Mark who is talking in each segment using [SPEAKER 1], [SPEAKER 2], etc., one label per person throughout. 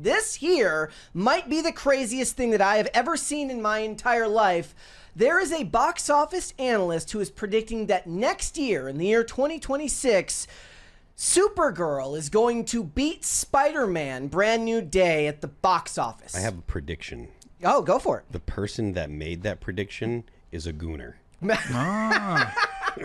[SPEAKER 1] This here might be the craziest thing that I have ever seen in my entire life. There is a box office analyst who is predicting that next year, in the year 2026, Supergirl is going to beat Spider-Man Brand New Day at the box office.
[SPEAKER 2] I have a prediction.
[SPEAKER 1] Oh, go for it.
[SPEAKER 2] The person that made that prediction is a gooner.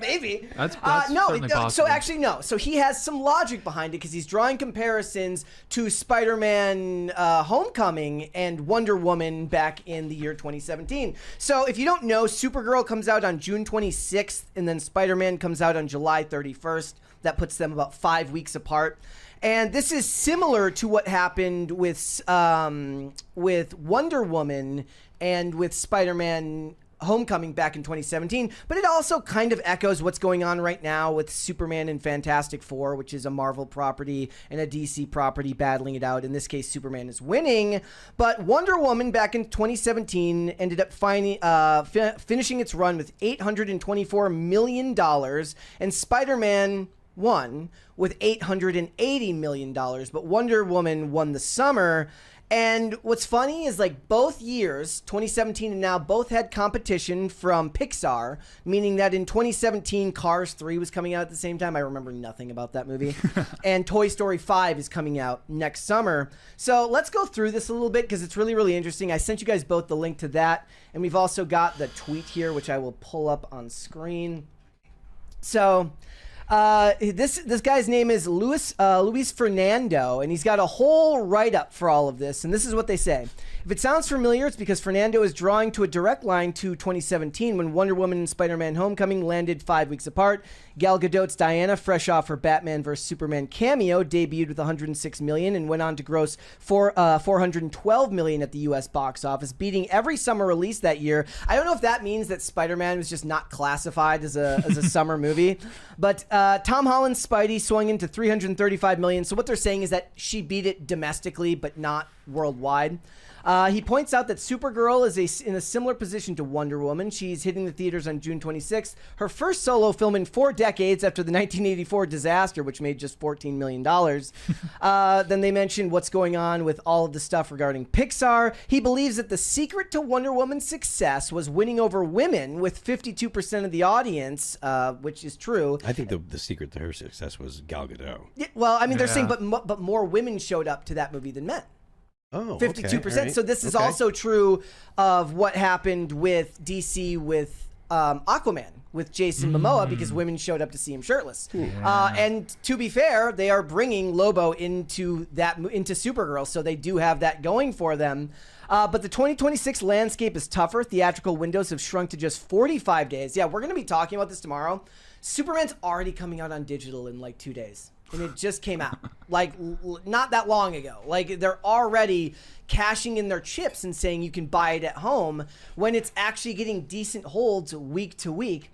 [SPEAKER 1] Maybe.
[SPEAKER 3] That's
[SPEAKER 1] no.
[SPEAKER 3] certainly possible.
[SPEAKER 1] So actually, no. So he has some logic behind it because he's drawing comparisons to Spider-Man Homecoming and Wonder Woman back in the year 2017. So if you don't know, Supergirl comes out on June 26th, and then Spider-Man comes out on July 31st. That puts them about 5 weeks apart. And this is similar to what happened with Wonder Woman and with Spider-Man Homecoming back in 2017, but it also kind of echoes what's going on right now with Superman and Fantastic Four, which is a Marvel property and a DC property battling it out. In this case, Superman is winning, but Wonder Woman back in 2017 ended up finishing its run with $824 million, and Spider-Man won with $880 million, but Wonder Woman won the summer. And what's funny is, like, both years, 2017 and now, both had competition from Pixar, meaning that in 2017, Cars 3 was coming out at the same time. I remember nothing about that movie. And Toy Story 5 is coming out next summer. So let's go through this a little bit because it's really, really interesting. I sent you guys both the link to that. And we've also got the tweet here, which I will pull up on screen. So this guy's name is Luis Fernando, and he's got a whole write-up for all of this, and this is what they say. If it sounds familiar, it's because Fernando is drawing to a direct line to 2017 when Wonder Woman and Spider-Man Homecoming landed 5 weeks apart. Gal Gadot's Diana, fresh off her Batman vs. Superman cameo, debuted with $106 million and went on to gross $412 million at the U.S. box office, beating every summer release that year. I don't know if that means that Spider-Man was just not classified as a summer movie, but Tom Holland's Spidey swung into $335 million. So what they're saying is that she beat it domestically, but not worldwide. He points out that Supergirl is in a similar position to Wonder Woman. She's hitting the theaters on June 26th. Her first solo film in 4 decades after the 1984 disaster, which made just $14 million. Then they mentioned what's going on with all of the stuff regarding Pixar. He believes that the secret to Wonder Woman's success was winning over women with 52% of the audience, which is true.
[SPEAKER 2] I think the secret to her success was Gal Gadot.
[SPEAKER 1] Yeah, well, I mean, they're saying, but more women showed up to that movie than men.
[SPEAKER 2] Oh,
[SPEAKER 1] 52%.
[SPEAKER 2] Okay, right.
[SPEAKER 1] So this is also true of what happened with DC with Aquaman with Jason Momoa, because women showed up to see him shirtless. And to be fair, they are bringing Lobo into Supergirl, so they do have that going for them. But the 2026 landscape is tougher. Theatrical windows have shrunk to just 45 days. Yeah, we're going to be talking about this tomorrow. Superman's already coming out on digital in like 2 days. And it just came out, like, not that long ago. Like, they're already cashing in their chips and saying you can buy it at home when it's actually getting decent holds week to week.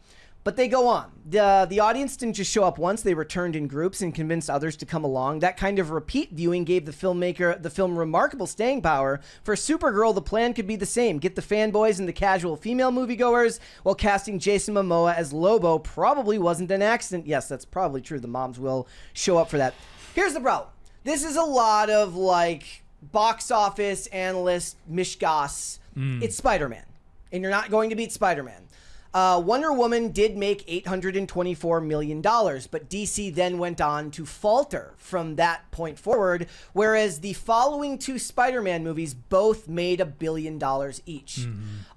[SPEAKER 1] But they go on. The audience didn't just show up once. They returned in groups and convinced others to come along. That kind of repeat viewing gave the film remarkable staying power. For Supergirl, the plan could be the same. Get the fanboys and the casual female moviegoers, while casting Jason Momoa as Lobo probably wasn't an accident. Yes, that's probably true. The moms will show up for that. Here's the problem. This is a lot of, like, box office analyst mishgas. It's Spider-Man. And you're not going to beat Spider-Man. Wonder Woman did make $824 million, but DC then went on to falter from that point forward, whereas the following 2 Spider-Man movies both made $1 billion each.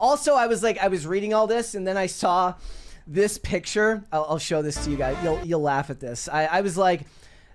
[SPEAKER 1] Also, I was reading all this, and then I saw this picture. I'll show this to you guys. You'll laugh at this. I was like,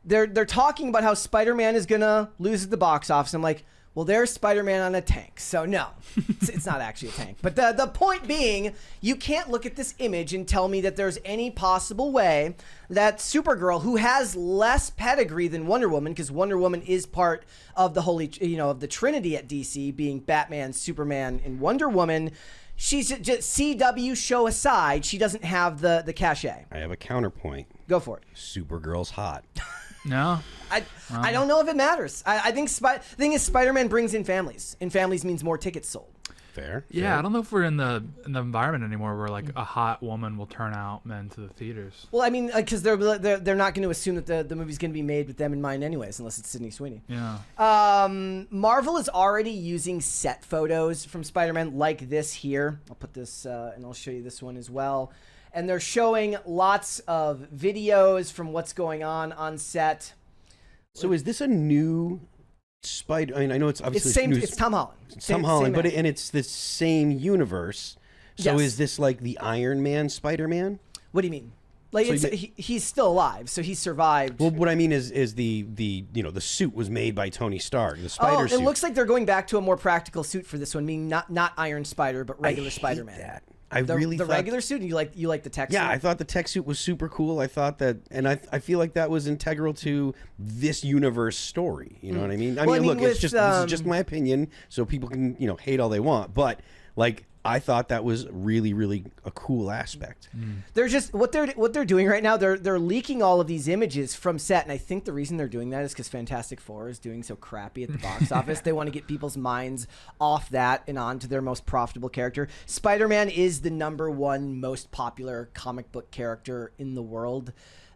[SPEAKER 1] they're talking about how Spider-Man is gonna lose at the box office. I'm like, well, there's Spider-Man on a tank. So no, it's not actually a tank. But the point being, you can't look at this image and tell me that there's any possible way that Supergirl, who has less pedigree than Wonder Woman, because Wonder Woman is part of the holy, of the Trinity at DC, being Batman, Superman, and Wonder Woman. She's just CW show aside, she doesn't have the cachet.
[SPEAKER 2] I have a counterpoint.
[SPEAKER 1] Go for it.
[SPEAKER 2] Supergirl's hot.
[SPEAKER 3] No.
[SPEAKER 1] I don't know if it matters. I think the thing is, Spider-Man brings in families, and families means more tickets sold.
[SPEAKER 2] Fair.
[SPEAKER 3] Yeah, I don't know if we're in the environment anymore where like a hot woman will turn out men to the theaters.
[SPEAKER 1] Well, I mean, because they're not going to assume that the movie's going to be made with them in mind anyways, unless it's Sydney Sweeney.
[SPEAKER 3] Yeah.
[SPEAKER 1] Marvel is already using set photos from Spider-Man like this here. I'll put this and I'll show you this one as well. And they're showing lots of videos from what's going on set.
[SPEAKER 2] So is this a new Spider? I mean, I know it's obviously
[SPEAKER 1] It's Tom Holland.
[SPEAKER 2] It's Tom Holland, but it's the same universe. So
[SPEAKER 1] Yes.
[SPEAKER 2] is this like the Iron Man Spider-Man?
[SPEAKER 1] What do you mean? Like
[SPEAKER 2] So
[SPEAKER 1] he's still alive, so he survived.
[SPEAKER 2] Well, what I mean is the the suit was made by Tony Stark, the spider suit.
[SPEAKER 1] It looks like they're going back to a more practical suit for this one, meaning not Iron Spider, but regular Spider-Man.
[SPEAKER 2] That.
[SPEAKER 1] The regular suit, and you like the tech suit?
[SPEAKER 2] Yeah, I thought the tech suit was super cool. I thought that, and I feel like that was integral to this universe story. You know what I mean? Look, it's just this is just my opinion, so people can hate all they want, but like I thought that was really, really a cool aspect.
[SPEAKER 1] They're just what they're doing right now. They're leaking all of these images from set, and I think the reason they're doing that is because Fantastic Four is doing so crappy at the box office. They want to get people's minds off that and onto their most profitable character. Spider-Man is the #1 most popular comic book character in the world.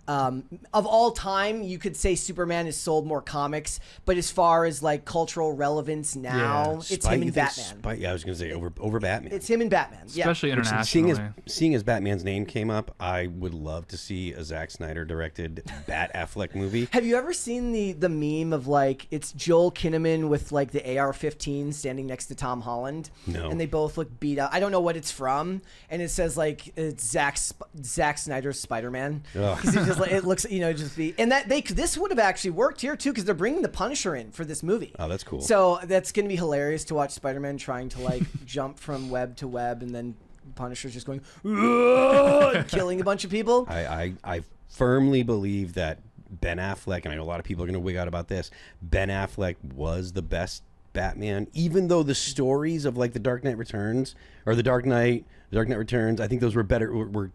[SPEAKER 1] Of all time, you could say Superman has sold more comics, but as far as like cultural relevance now, it's him and Batman.
[SPEAKER 2] Yeah, I was going to say over Batman.
[SPEAKER 1] It's him and Batman.
[SPEAKER 3] Especially internationally.
[SPEAKER 2] Seeing as Batman's name came up, I would love to see a Zack Snyder directed Bat Affleck movie.
[SPEAKER 1] Have you ever seen the meme of like it's Joel Kinnaman with like the AR-15 standing next to Tom Holland?
[SPEAKER 2] No.
[SPEAKER 1] And they both look beat up. I don't know what it's from, and it says like it's Zack Snyder's Spider-Man. Because it just like it looks just be and that this would have actually worked here too because they're bringing the Punisher in for this movie.
[SPEAKER 2] Oh, that's cool.
[SPEAKER 1] So that's gonna be hilarious to watch Spider-Man trying to like jump from web to web and then Punisher's just going and killing a bunch of people.
[SPEAKER 2] I firmly believe that Ben Affleck, and I know a lot of people are going to wig out about this, Ben Affleck was the best Batman, even though the stories of like the Dark Knight Returns or the Dark Knight Returns, I think those were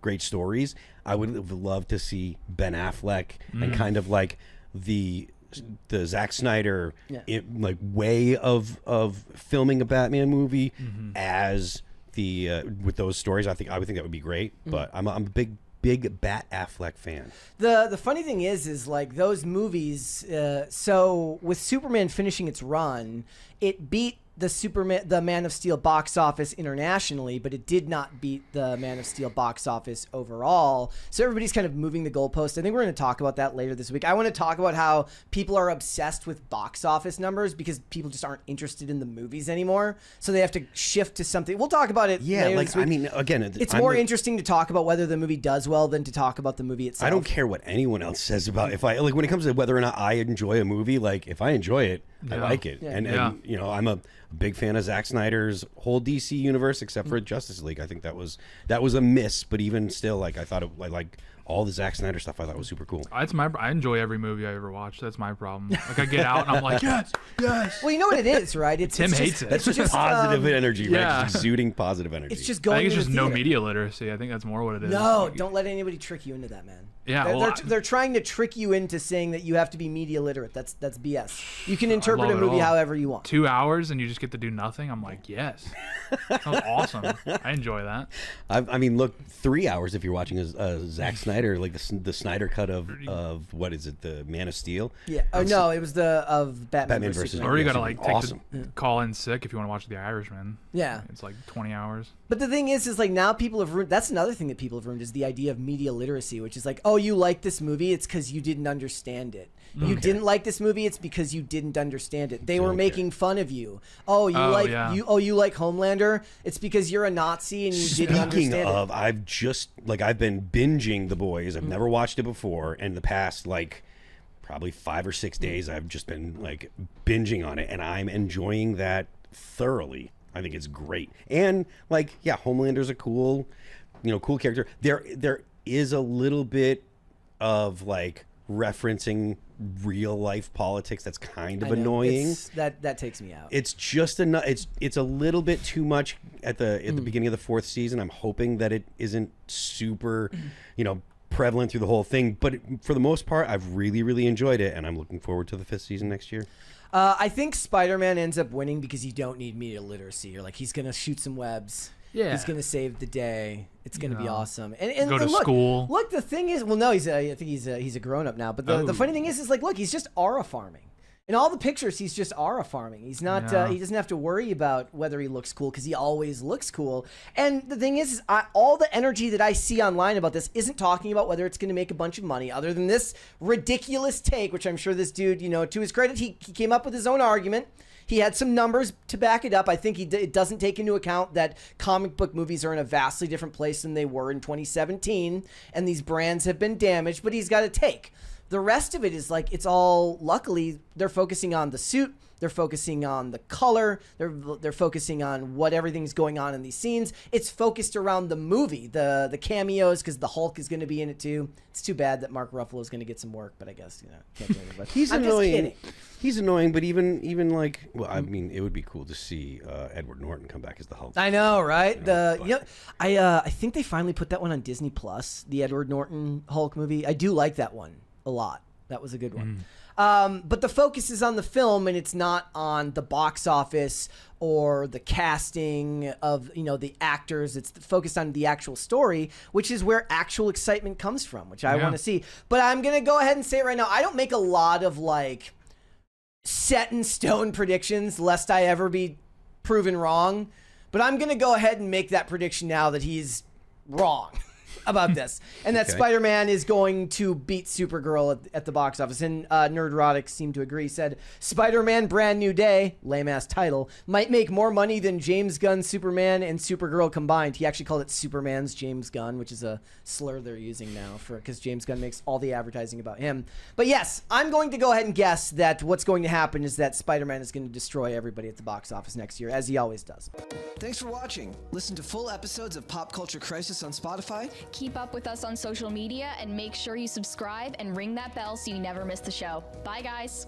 [SPEAKER 2] great stories. I would have loved to see Ben Affleck and kind of like the Zack Snyder like way of filming a Batman movie as the with those stories. I would think that would be great. But I'm a big Bat Affleck fan.
[SPEAKER 1] The funny thing is like those movies. So with Superman finishing its run, it beat the Man of Steel box office internationally, but it did not beat the Man of Steel box office overall. So everybody's kind of moving the goalpost. I think we're going to talk about that later this week. I want to talk about how people are obsessed with box office numbers because people just aren't interested in the movies anymore. So they have to shift to something. We'll talk about it later this week.
[SPEAKER 2] I mean, again,
[SPEAKER 1] it's more interesting to talk about whether the movie does well than to talk about the movie itself.
[SPEAKER 2] I don't care what anyone else says about when it comes to whether or not I enjoy a movie. Like if I enjoy it, I like it. And I'm a big fan of Zack Snyder's whole DC universe except for Justice League. I think that was a miss, but even still, like I thought like all the Zack Snyder stuff I thought was super cool.
[SPEAKER 3] I enjoy every movie I ever watch. That's my problem. Like I get out and I'm like, yes.
[SPEAKER 1] Well, you know what it is, right?
[SPEAKER 3] Tim hates it.
[SPEAKER 2] That's just positive energy, right?
[SPEAKER 3] Yeah.
[SPEAKER 2] Just exuding positive energy.
[SPEAKER 1] It's just going.
[SPEAKER 3] I think it's
[SPEAKER 1] to
[SPEAKER 3] just
[SPEAKER 1] the
[SPEAKER 3] no
[SPEAKER 1] theater.
[SPEAKER 3] media literacy. I think that's more what it is.
[SPEAKER 1] No, don't let anybody trick you into that, man.
[SPEAKER 3] Yeah,
[SPEAKER 1] they're trying to trick you into saying that you have to be media literate. That's BS. You can interpret a movie however you want.
[SPEAKER 3] 2 hours and you just get to do nothing. I'm like, yes, sounds awesome. I enjoy that.
[SPEAKER 2] I mean, look, 3 hours if you're watching a Zack Snyder, like the Snyder cut of what is it, the Man of Steel?
[SPEAKER 1] Yeah. Oh no, it was of Batman versus
[SPEAKER 2] Superman.
[SPEAKER 3] Or you gotta like
[SPEAKER 2] awesome.
[SPEAKER 3] call in sick if you want to watch The Irishman.
[SPEAKER 1] Yeah.
[SPEAKER 3] It's like 20 hours.
[SPEAKER 1] But the thing is like now people have ruined. That's another thing that people have ruined is the idea of media literacy, which is like, oh, you like this movie, it's because you didn't understand it. You didn't like this movie, it's because you didn't understand it. They were making fun of you. Oh, you like Homelander, it's because you're a Nazi and you didn't understand it.
[SPEAKER 2] Speaking of, I've been binging The Boys. I've never watched it before, and the past like probably 5 or 6 days I've just been like binging on it, and I'm enjoying that thoroughly. I think it's great. And like, yeah, Homelander's a cool character. There is a little bit of like referencing real life politics that's kind of annoying.
[SPEAKER 1] That takes me out.
[SPEAKER 2] It's just enough. It's a little bit too much at the beginning of the 4th season. I'm hoping that it isn't super, prevalent through the whole thing. But for the most part, I've really, really enjoyed it, and I'm looking forward to the 5th season next year.
[SPEAKER 1] I think Spider-Man ends up winning because you don't need media literacy. You're like, he's going to shoot some webs.
[SPEAKER 3] Yeah.
[SPEAKER 1] He's going to save the day. It's going to be awesome.
[SPEAKER 3] And go to
[SPEAKER 1] look,
[SPEAKER 3] school.
[SPEAKER 1] Look, the thing is, well, no, I think he's a grown-up now. But the funny thing is like, look, he's just aura farming. In all the pictures, he's just aura farming. He's not. He doesn't have to worry about whether he looks cool because he always looks cool. And the thing is all the energy that I see online about this isn't talking about whether it's going to make a bunch of money, other than this ridiculous take, which I'm sure this dude, to his credit, he came up with his own argument. He had some numbers to back it up. I think it doesn't take into account that comic book movies are in a vastly different place than they were in 2017, and these brands have been damaged. But he's got a take. The rest of it is like, it's all, luckily, they're focusing on the suit. They're focusing on the color. They're focusing on what everything's going on in these scenes. It's focused around the movie, the cameos, because the Hulk is going to be in it too. It's too bad that Mark Ruffalo is going to get some work, but I guess, can't do anything.
[SPEAKER 2] He's
[SPEAKER 1] I'm
[SPEAKER 2] annoying.
[SPEAKER 1] just kidding.
[SPEAKER 2] He's annoying, but even like, well, I mean, it would be cool to see Edward Norton come back as the Hulk.
[SPEAKER 1] I know, right? I think they finally put that one on Disney Plus, the Edward Norton Hulk movie. I do like that one a lot. That was a good one. But the focus is on the film, and it's not on the box office or the casting of the actors. It's focused on the actual story, which is where actual excitement comes from, which I want to see. But I'm gonna go ahead and say it right now. I don't make a lot of like set in stone predictions, lest I ever be proven wrong. But I'm gonna go ahead and make that prediction now that he's wrong about this, and that Spider-Man is going to beat Supergirl at the box office. And Nerdrotic seemed to agree. Said Spider-Man Brand New Day, lame ass title, might make more money than James Gunn's Superman and Supergirl combined. He actually called it Superman's James Gunn, which is a slur they're using now because James Gunn makes all the advertising about him. But yes, I'm going to go ahead and guess that what's going to happen is that Spider-Man is going to destroy everybody at the box office next year, as he always does. Thanks for watching. Listen to full episodes of Pop Culture Crisis on Spotify.
[SPEAKER 4] Keep up with us on social media and make sure you subscribe and ring that bell so you never miss the show. Bye, guys.